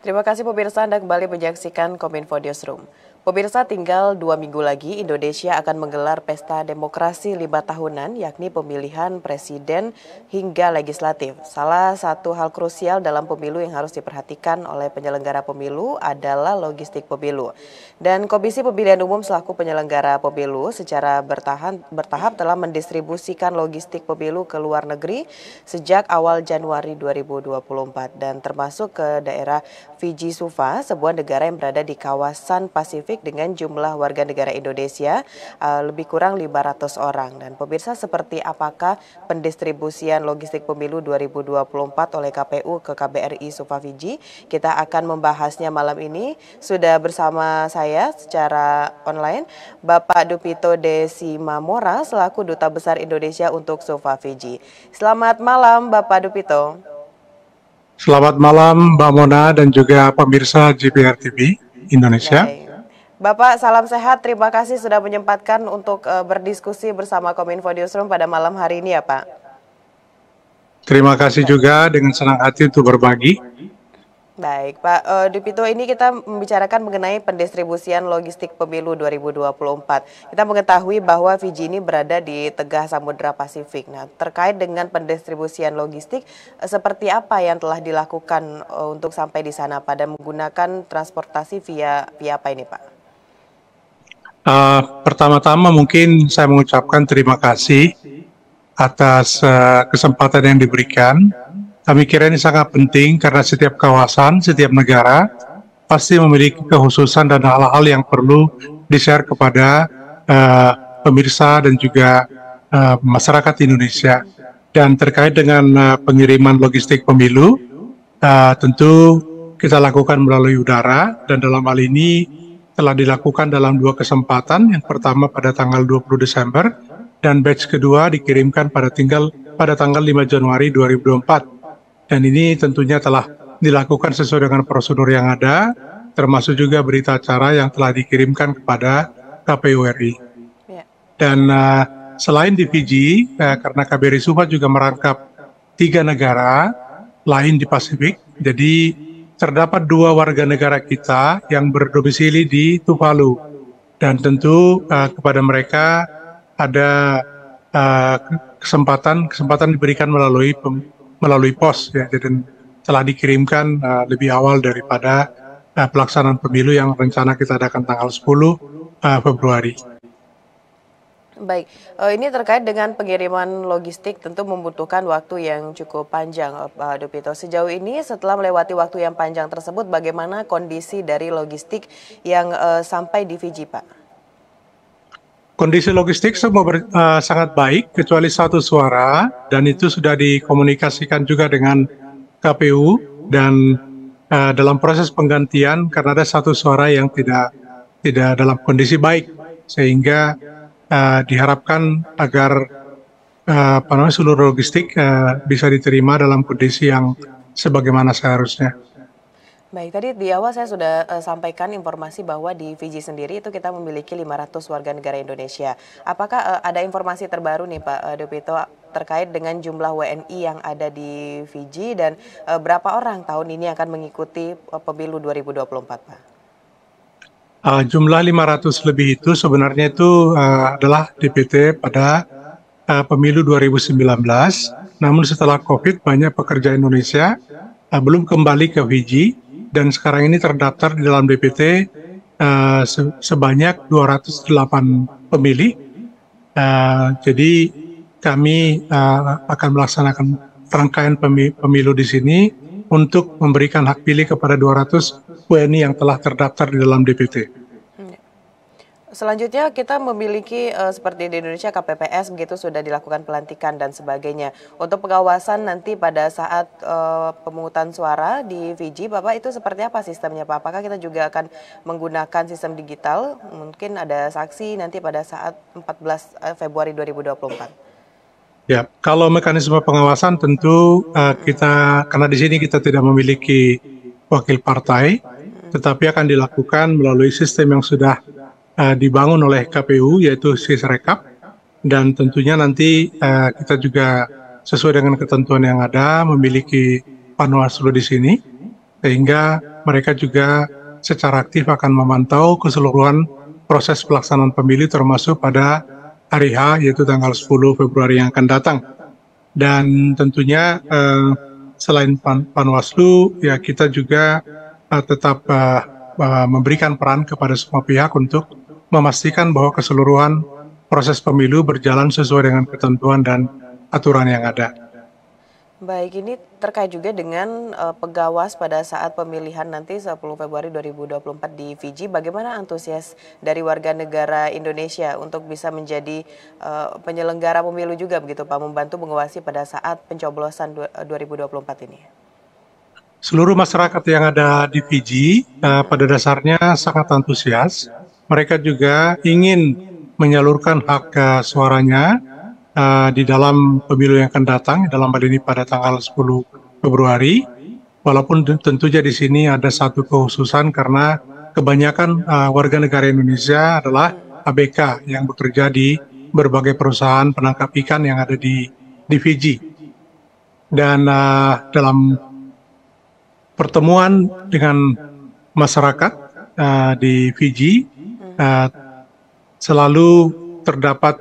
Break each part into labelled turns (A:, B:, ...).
A: Terima kasih pemirsa Anda kembali menyaksikan Kominfo Newsroom. Pemirsa, tinggal 2 minggu lagi Indonesia akan menggelar pesta demokrasi 5 tahunan, yakni pemilihan presiden hingga legislatif. Salah satu hal krusial dalam pemilu yang harus diperhatikan oleh penyelenggara pemilu adalah logistik pemilu. Dan Komisi Pemilihan Umum selaku penyelenggara pemilu secara bertahap telah mendistribusikan logistik pemilu ke luar negeri sejak awal Januari 2024 dan termasuk ke daerah Fiji Suva, sebuah negara yang berada di kawasan Pasifik dengan jumlah warga negara Indonesia lebih kurang 500 orang. Dan pemirsa, seperti apakah pendistribusian logistik pemilu 2024 oleh KPU ke KBRI Suva Fiji? Kita akan membahasnya malam ini. Sudah bersama saya secara online Bapak Dupito Desimamora selaku Duta Besar Indonesia untuk Suva Fiji. Selamat malam Bapak Dupito.
B: Selamat malam Mbak Mona dan juga pemirsa JPR TV Indonesia.
A: Baik. Bapak, salam sehat. Terima kasih sudah menyempatkan untuk berdiskusi bersama Kominfo Newsroom pada malam hari ini ya Pak.
B: Terima kasih juga dengan senang hati untuk berbagi.
A: Baik Pak Dupito, ini kita membicarakan mengenai pendistribusian logistik pemilu 2024. Kita mengetahui bahwa Fiji ini berada di tengah Samudra Pasifik. Nah, terkait dengan pendistribusian logistik, seperti apa yang telah dilakukan untuk sampai di sana pada menggunakan transportasi via apa ini Pak?
B: Pertama-tama mungkin saya mengucapkan terima kasih atas kesempatan yang diberikan. Kami kira ini sangat penting karena setiap kawasan, setiap negara pasti memiliki kekhususan dan hal-hal yang perlu di-share kepada pemirsa dan juga masyarakat Indonesia. Dan terkait dengan pengiriman logistik pemilu, tentu kita lakukan melalui udara, dan dalam hal ini telah dilakukan dalam 2 kesempatan. Yang pertama pada tanggal 20 Desember, dan batch kedua dikirimkan pada tanggal 5 Januari 2024. Dan ini tentunya telah dilakukan sesuai dengan prosedur yang ada, termasuk juga berita acara yang telah dikirimkan kepada KPU RI. Dan selain di Fiji, karena KBRI Suva juga merangkap 3 negara lain di Pasifik, jadi terdapat 2 warga negara kita yang berdomisili di Tuvalu. Dan tentu kepada mereka ada kesempatan diberikan melalui pos, ya, dan telah dikirimkan lebih awal daripada pelaksanaan pemilu yang rencana kita adakan tanggal 10 Februari.
A: Baik, ini terkait dengan pengiriman logistik tentu membutuhkan waktu yang cukup panjang Pak Dupito. Sejauh ini setelah melewati waktu yang panjang tersebut, bagaimana kondisi dari logistik yang sampai di Fiji Pak?
B: Kondisi logistik semua sangat baik, kecuali satu suara, dan itu sudah dikomunikasikan juga dengan KPU, dan dalam proses penggantian karena ada satu suara yang tidak dalam kondisi baik, sehingga diharapkan agar seluruh logistik bisa diterima dalam kondisi yang sebagaimana seharusnya.
A: Baik, tadi di awal saya sudah sampaikan informasi bahwa di Fiji sendiri itu kita memiliki 500 warga negara Indonesia. Apakah ada informasi terbaru nih Pak Dupito terkait dengan jumlah WNI yang ada di Fiji dan berapa orang tahun ini akan mengikuti pemilu 2024 Pak?
B: Jumlah 500 lebih itu sebenarnya itu adalah DPT pada pemilu 2019. Namun setelah COVID banyak pekerja Indonesia belum kembali ke Fiji, dan sekarang ini terdaftar di dalam DPT sebanyak 208 pemilih. Jadi kami akan melaksanakan rangkaian pemilu di sini untuk memberikan hak pilih kepada 200 WNI yang telah terdaftar di dalam DPT.
A: Selanjutnya kita memiliki seperti di Indonesia KPPS begitu sudah dilakukan pelantikan dan sebagainya. Untuk pengawasan nanti pada saat pemungutan suara di Fiji, Bapak, itu seperti apa sistemnya Pak? Apakah kita juga akan menggunakan sistem digital? Mungkin ada saksi nanti pada saat 14 Februari 2024.
B: Ya, kalau mekanisme pengawasan tentu karena di sini kita tidak memiliki wakil partai, tetapi akan dilakukan melalui sistem yang sudah dibangun oleh KPU, yaitu Sisrekap, dan tentunya nanti kita juga sesuai dengan ketentuan yang ada memiliki Panwaslu di sini, sehingga mereka juga secara aktif akan memantau keseluruhan proses pelaksanaan pemilu termasuk pada hari H yaitu tanggal 10 Februari yang akan datang. Dan tentunya selain Panwaslu, ya kita juga tetap memberikan peran kepada semua pihak untuk memastikan bahwa keseluruhan proses pemilu berjalan sesuai dengan ketentuan dan aturan yang ada.
A: Baik, ini terkait juga dengan Pegawas pada saat pemilihan nanti 10 Februari 2024 di Fiji. Bagaimana antusias dari warga negara Indonesia untuk bisa menjadi penyelenggara pemilu juga begitu Pak, membantu mengawasi pada saat pencoblosan 2024 ini?
B: Seluruh masyarakat yang ada di Fiji pada dasarnya sangat antusias. Mereka juga ingin menyalurkan hak suaranya di dalam pemilu yang akan datang, dalam hal ini pada tanggal 10 Februari. Walaupun tentunya di sini ada satu kekhususan karena kebanyakan warga negara Indonesia adalah ABK yang bekerja di berbagai perusahaan penangkap ikan yang ada di Fiji. Dan dalam pertemuan dengan masyarakat di Fiji selalu terdapat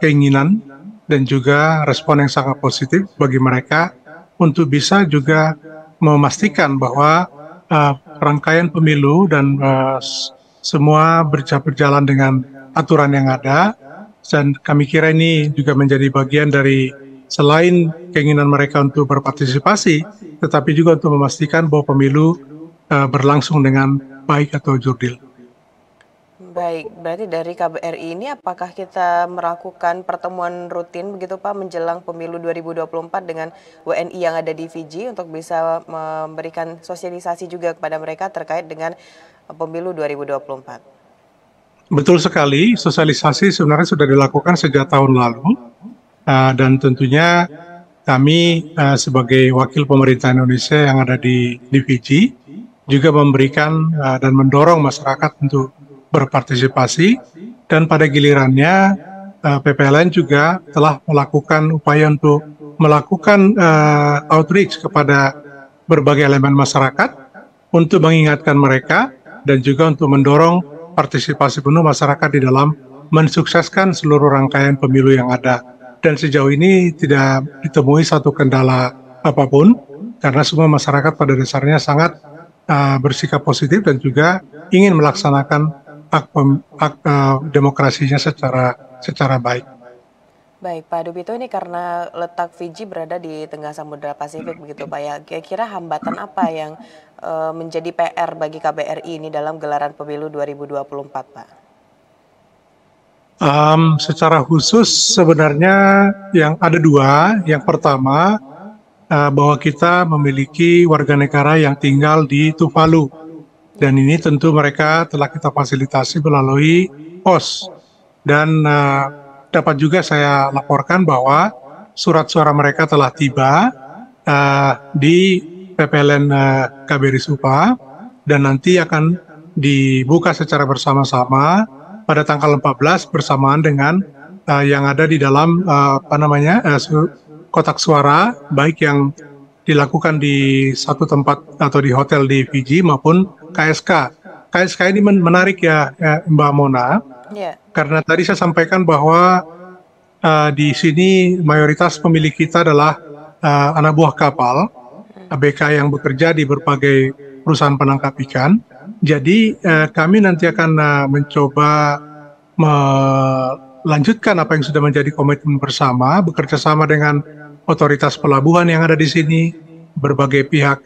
B: keinginan dan juga respon yang sangat positif bagi mereka untuk bisa juga memastikan bahwa rangkaian pemilu dan semua berjalan dengan aturan yang ada, dan kami kira ini juga menjadi bagian dari selain keinginan mereka untuk berpartisipasi, tetapi juga untuk memastikan bahwa pemilu berlangsung dengan baik atau jurdil.
A: Baik, berarti dari KBRI ini apakah kita melakukan pertemuan rutin begitu Pak menjelang pemilu 2024 dengan WNI yang ada di Fiji untuk bisa memberikan sosialisasi juga kepada mereka terkait dengan pemilu 2024?
B: Betul sekali, sosialisasi sebenarnya sudah dilakukan sejak tahun lalu dan tentunya kami sebagai wakil pemerintah Indonesia yang ada di Fiji juga memberikan dan mendorong masyarakat untuk berpartisipasi, dan pada gilirannya PPLN juga telah melakukan upaya untuk melakukan outreach kepada berbagai elemen masyarakat untuk mengingatkan mereka dan juga untuk mendorong partisipasi penuh masyarakat di dalam mensukseskan seluruh rangkaian pemilu yang ada. Dan sejauh ini tidak ditemui satu kendala apapun karena semua masyarakat pada dasarnya sangat bersikap positif dan juga ingin melaksanakan hak demokrasinya secara baik.
A: Baik, Pak Dubito, ini karena letak Fiji berada di tengah Samudra Pasifik begitu Pak ya, kira-kira hambatan apa yang menjadi PR bagi KBRI ini dalam gelaran pemilu 2024 Pak?
B: Secara khusus sebenarnya yang ada dua. Yang pertama bahwa kita memiliki warga negara yang tinggal di Tuvalu. Dan ini tentu mereka telah kita fasilitasi melalui pos. Dan dapat juga saya laporkan bahwa surat suara mereka telah tiba di PPLN KBRI Supa dan nanti akan dibuka secara bersama-sama pada tanggal 14 bersamaan dengan yang ada di dalam kotak suara, baik yang dilakukan di satu tempat atau di hotel di Fiji maupun KSK. KSK ini menarik ya Mbak Mona, karena tadi saya sampaikan bahwa di sini mayoritas pemilik kita adalah anak buah kapal, ABK yang bekerja di berbagai perusahaan penangkap ikan. Jadi kami nanti akan mencoba melanjutkan apa yang sudah menjadi komitmen bersama, bekerja sama dengan otoritas pelabuhan yang ada di sini, berbagai pihak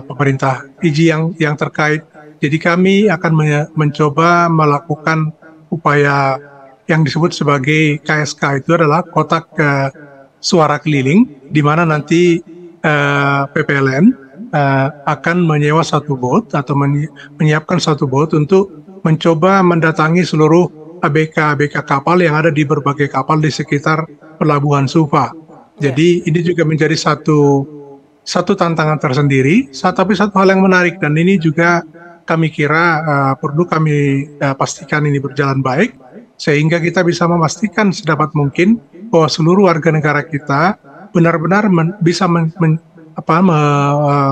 B: pemerintah Fiji yang terkait. Jadi kami akan mencoba melakukan upaya yang disebut sebagai KSK, itu adalah kotak suara keliling, di mana nanti PPLN akan menyewa satu boat atau menyiapkan satu boat untuk mencoba mendatangi seluruh ABK kapal yang ada di berbagai kapal di sekitar Pelabuhan Supa. Jadi ini juga menjadi satu tantangan tersendiri, tapi satu hal yang menarik, dan ini juga kami kira perlu kami pastikan ini berjalan baik, sehingga kita bisa memastikan sedapat mungkin bahwa seluruh warga negara kita benar-benar bisa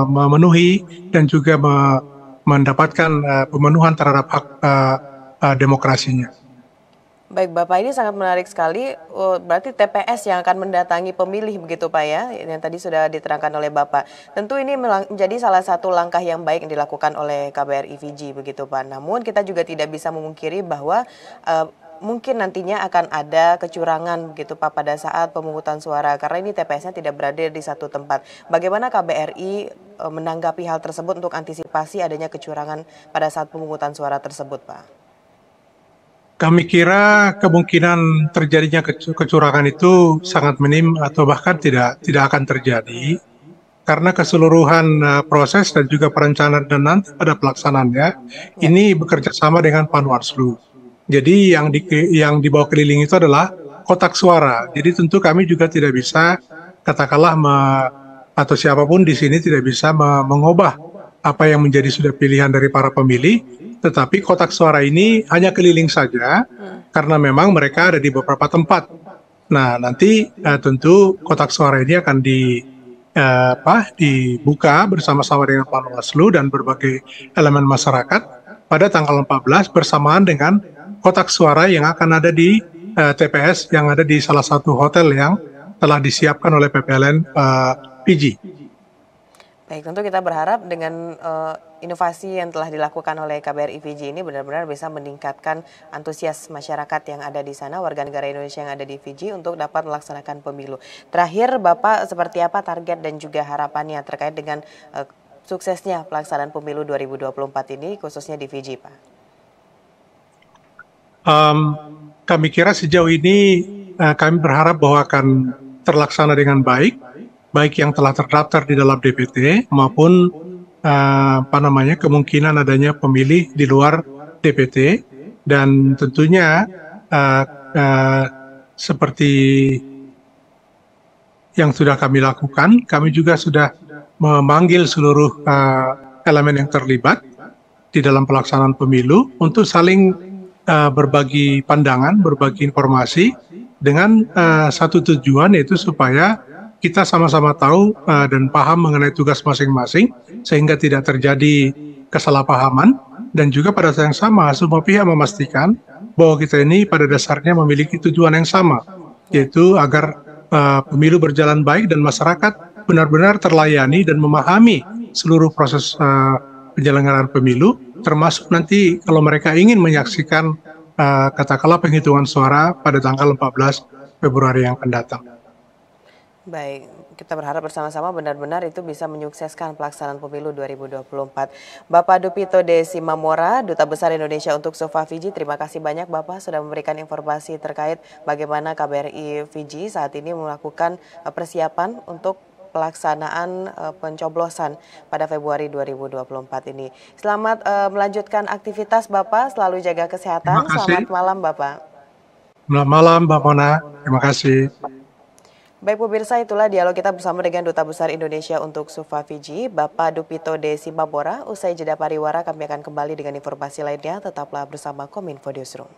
B: memenuhi dan juga mendapatkan pemenuhan terhadap hak demokrasinya.
A: Baik Bapak, ini sangat menarik sekali. Berarti TPS yang akan mendatangi pemilih begitu Pak ya, yang tadi sudah diterangkan oleh Bapak. Tentu ini menjadi salah satu langkah yang baik yang dilakukan oleh KBRI Fiji begitu Pak. Namun kita juga tidak bisa memungkiri bahwa mungkin nantinya akan ada kecurangan begitu Pak pada saat pemungutan suara karena ini TPS-nya tidak berada di satu tempat. Bagaimana KBRI menanggapi hal tersebut untuk antisipasi adanya kecurangan pada saat pemungutan suara tersebut Pak?
B: Kami kira kemungkinan terjadinya kecurangan itu sangat minim atau bahkan tidak akan terjadi karena keseluruhan proses dan juga perencanaan dan nanti pada pelaksanaannya ini bekerja sama dengan Panwaslu. Jadi yang dibawa keliling itu adalah kotak suara. Jadi tentu kami juga tidak bisa katakanlah atau siapapun di sini tidak bisa mengubah apa yang menjadi sudah pilihan dari para pemilih, tetapi kotak suara ini hanya keliling saja karena memang mereka ada di beberapa tempat. Nah, nanti tentu kotak suara ini akan dibuka bersama-sama dengan Panwaslu dan berbagai elemen masyarakat pada tanggal 14 bersamaan dengan kotak suara yang akan ada di TPS yang ada di salah satu hotel yang telah disiapkan oleh PPLN Fiji.
A: Baik, tentu kita berharap dengan inovasi yang telah dilakukan oleh KBRI Fiji ini benar-benar bisa meningkatkan antusias masyarakat yang ada di sana, warga negara Indonesia yang ada di Fiji untuk dapat melaksanakan pemilu. Terakhir, Bapak, seperti apa target dan juga harapannya terkait dengan suksesnya pelaksanaan pemilu 2024 ini, khususnya di Fiji, Pak?
B: Kami kira sejauh ini kami berharap bahwa akan terlaksana dengan baik yang telah terdaftar di dalam DPT maupun kemungkinan adanya pemilih di luar DPT dan tentunya seperti yang sudah kami lakukan, kami juga sudah memanggil seluruh elemen yang terlibat di dalam pelaksanaan pemilu untuk saling berbagi pandangan, berbagi informasi dengan satu tujuan yaitu supaya kita sama-sama tahu dan paham mengenai tugas masing-masing sehingga tidak terjadi kesalahpahaman dan juga pada saat yang sama semua pihak memastikan bahwa kita ini pada dasarnya memiliki tujuan yang sama yaitu agar pemilu berjalan baik dan masyarakat benar-benar terlayani dan memahami seluruh proses penyelenggaraan pemilu termasuk nanti kalau mereka ingin menyaksikan katakanlah penghitungan suara pada tanggal 14 Februari yang akan datang.
A: Baik, kita berharap bersama-sama benar-benar itu bisa menyukseskan pelaksanaan pemilu 2024. Bapak Dupito D. Simamora, Duta Besar Indonesia untuk SOFA Fiji, terima kasih banyak Bapak sudah memberikan informasi terkait bagaimana KBRI Fiji saat ini melakukan persiapan untuk pelaksanaan pencoblosan pada Februari 2024 ini. Selamat melanjutkan aktivitas Bapak, selalu jaga kesehatan. Selamat malam Bapak.
B: Selamat malam Mbak Mona, terima kasih.
A: Baik pemirsa, itulah dialog kita bersama dengan Duta Besar Indonesia untuk SOFA Fiji, Bapak Dupito D. Simamora. Usai jeda pariwara kami akan kembali dengan informasi lainnya, tetaplah bersama Kominfo Newsroom.